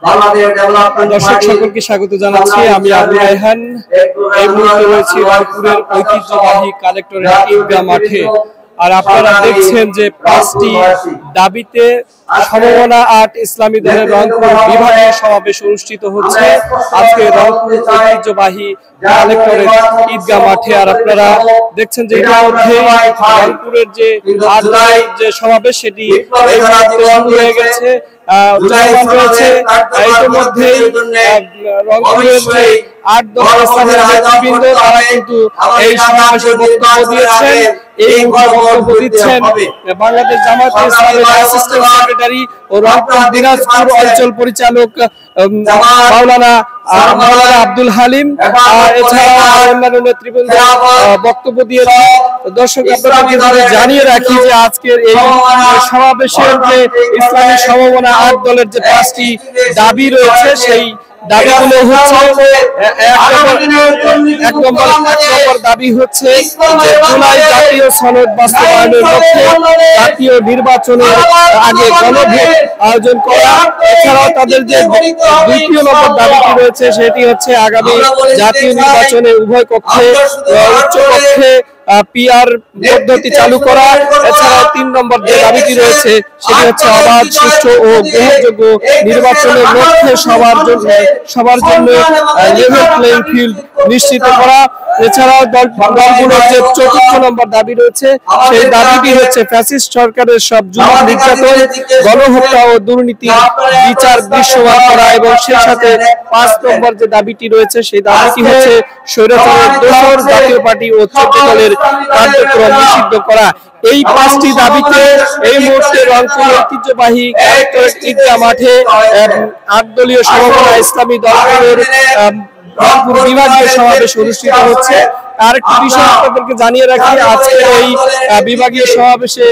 দর্শক সকলকে স্বাগত জানাচ্ছি। আমি আবু রায়হান। এই মুহূর্তে রয়েছি রংপুরের ঐতিহ্যবাহী কালেক্টরেট ঈদগাহ মাঠে। আর আপনারা দেখছেন যে 5টি দাবিতে সমমনা 8 ইসলামী দলের রংপুর বিভাগীয় সমাবেশ অনুষ্ঠিত হচ্ছে আজকে রংপুর ঐতিহ্যবাহী কালেক্টরেট ঈদগাহ মাঠে। আর আপনারা দেখছেন যে ইতিমধ্যে রংপুরের যে 8 দলের যে সমাবেশ সেটি এই মুহূর্তে শুরু হয়ে গেছে। চলমান রয়েছে ইতিমধ্যেই রংপুরের যে 8 দলের ইসলামের নেতৃবৃন্দ তারা কিন্তু এই সমাবেশে বক্তব্য দিয়েছেন। এই বক্তব্য দিচ্ছেন বাংলাদেশ জামায়াতে ইসলামের অ্যাসিস্ট্যান্ট সেক্রেটারি ও রংপুর দিনাজপুর অঞ্চল পরিচালক মাওলানা আব্দুল হালিম। এছাড়া অন্যান্য নেতৃবৃন্দ বক্তব্য দিয়েছেন। দর্শক আপনাদেরকে জানিয়ে রাখি যে আজকের এই সমাবেশের যে ইসলামী সমমনা 8 দলের যে 5টি দাবি রয়েছে সেই দাবিগুলো হচ্ছে এক নম্বর দাবি হচ্ছে জুলাই জাতীয় সনদ বাস্তবায়নের লক্ষ্যে জাতীয় নির্বাচনের আগে গণভোট আয়োজন করা। এছাড়াও তাদের যে দ্বিতীয় নম্বর দাবিটি রয়েছে সেটি হচ্ছে আগামী জাতীয় নির্বাচনে উভয় কক্ষে উচ্চ কক্ষে পিআর পদ্ধতি চালু করা। এছাড়া 3 নম্বর যে দাবিটি রয়েছে সেটি হচ্ছে অবাধ, সুষ্ঠু ও গ্রহণযোগ্য নির্বাচনের লক্ষ্যে সবার জন্য লেভেল প্লেইং ফিল্ড নিশ্চিত করা। এছাড়াও দলগুলোর যে 4র্থ নম্বর দাবি রয়েছে সেই দাবিটি হচ্ছে ফ্যাসিস্ট সরকারের সব জুলুম, নির্যাতন, গণহত্যা ও দুর্নীতি বিচার দৃশ্যমান করা। এবং সেই সাথে 5 নম্বর যে দাবিটি রয়েছে সেই দাবিটি হচ্ছে স্বৈরাচারের দোসর জাতীয় পার্টি ও 14 দলের কার্যক্রম নিষিদ্ধ করা। এই 5টি দাবিতে এই মুহূর্তে রংপুর ঐতিহ্যবাহী কালেক্টরেট ঈদগাহ মাঠে 8 দলীয় সমমনা ইসলামী দলগুলোর রংপুর বিভাগীয় সমাবেশ অনুষ্ঠিত হচ্ছে। আরেকটি বিষয় আপনাদেরকে জানিয়ে রাখি, আজকে এই বিভাগীয় সমাবেশে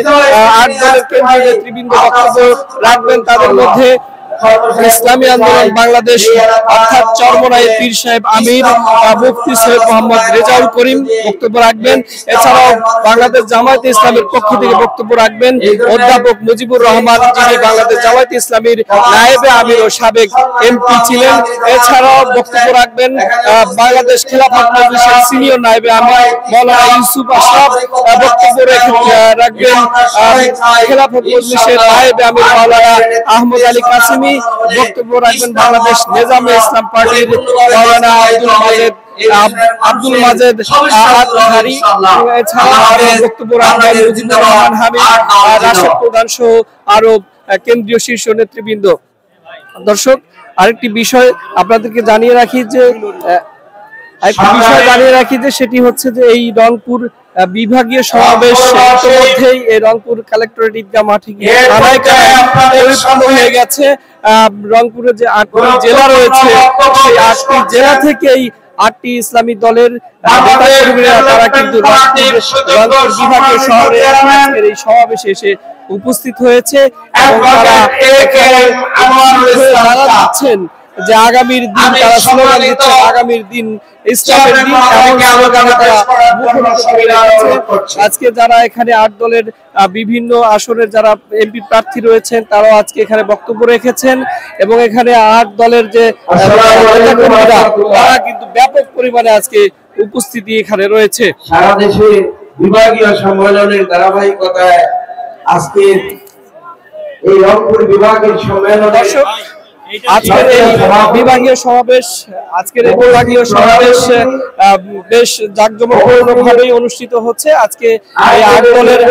8 দলের কেন্দ্রীয় নেতৃবৃন্দ বক্তব্য রাখবেন। তাদের মধ্যে ইসলামী আন্দোলন বাংলাদেশ অর্থাৎ চরমনাই পীর সাহেব আমির, মুফতি সৈয়দ মোহাম্মদ রেজাউল করিম বক্তব্য রাখবেন। এছাড়াও বাংলাদেশ জামায়াতে ইসলামের পক্ষ থেকে বক্তব্য রাখবেন অধ্যাপক মুজিবুর রহমান, যিনি বাংলাদেশ জামায়াতে ইসলামীর নায়েবে আমির ও সাবেক এমপি ছিলেন। এছাড়াও বক্তব্য রাখবেন বাংলাদেশ খেলাফত মজলিসের সিনিয়র নায়েবে আমির মাওলানা ইউসুফ আশরাফ। বক্তব্য রাখবেন খেলাফত মজলিসের নায়েবে আমির মাওলানা আহমদ আলী কাসিমি। বক্তব্য রাখবেন বাংলাদেশ নেজামে ইসলাম পার্টির মাওলানা আব্দুল মাজেদ আতহারি। এছাড়া আরো বক্তব্য রাখবেন মুজিবুর রহমান হামিদ, রাশেদ প্রধান সহ আরো কেন্দ্রীয় শীর্ষ নেতৃবৃন্দ। দর্শক আরেকটি বিষয় আপনাদেরকে জানিয়ে রাখি যে সেটি হচ্ছে যে এই রংপুর বিভাগীয় সমাবেশ ইতিমধ্যেই এই রংপুর কালেক্টরেট ঈদগাহ মাঠে গিয়ে পরিপূর্ণ হয়ে গেছে। রংপুরের যে 8টি জেলা রয়েছে সেই 8টি জেলা থেকেই 8টি ইসলামী দলের তারা কিন্তু রংপুর বিভাগীয় শহরে আজকের এই সমাবেশে এসে উপস্থিত হয়েছে এবং তারা দিচ্ছেন যে আগামীর দিন তারা স্লোগান দিচ্ছেন আগামীর দিন ইসলামের দিন, এমন স্লোগানে তারা আজকে যারা এখানে 8 দলের বিভিন্ন আসনের যারা এমপি প্রার্থী রয়েছেন তারাও আজকে এখানে বক্তব্য রেখেছেন এবং এখানে 8 দলের যে তারা কিন্তু ব্যাপক পরিমাণে আজকে উপস্থিতি এখানে রয়েছে। সারা দেশে বিভাগীয় সম্মেলনের ধারাবাহিকতায় আজকে এই রংপুর বিভাগের সম্মেলন আজকের এই বিভাগীয় সমাবেশ বেশ জাঁকজমকপূর্ণভাবে অনুষ্ঠিত হচ্ছে। আজকে এই 8 দলের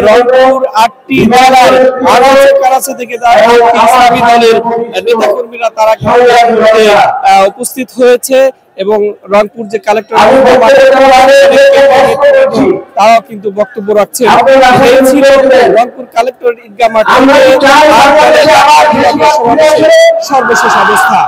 রংপুর 8টি জেলার কারাচি থেকে ইসলামী দলের নেতাকর্মীরা তারা উপস্থিত হয়েছে এবং রংপুর যে কালেক্টর তারাও কিন্তু বক্তব্য রাখছেন। এই ছিল রংপুর কালেক্টর ঈদগাহ মাঠে সর্বশেষ অবস্থা।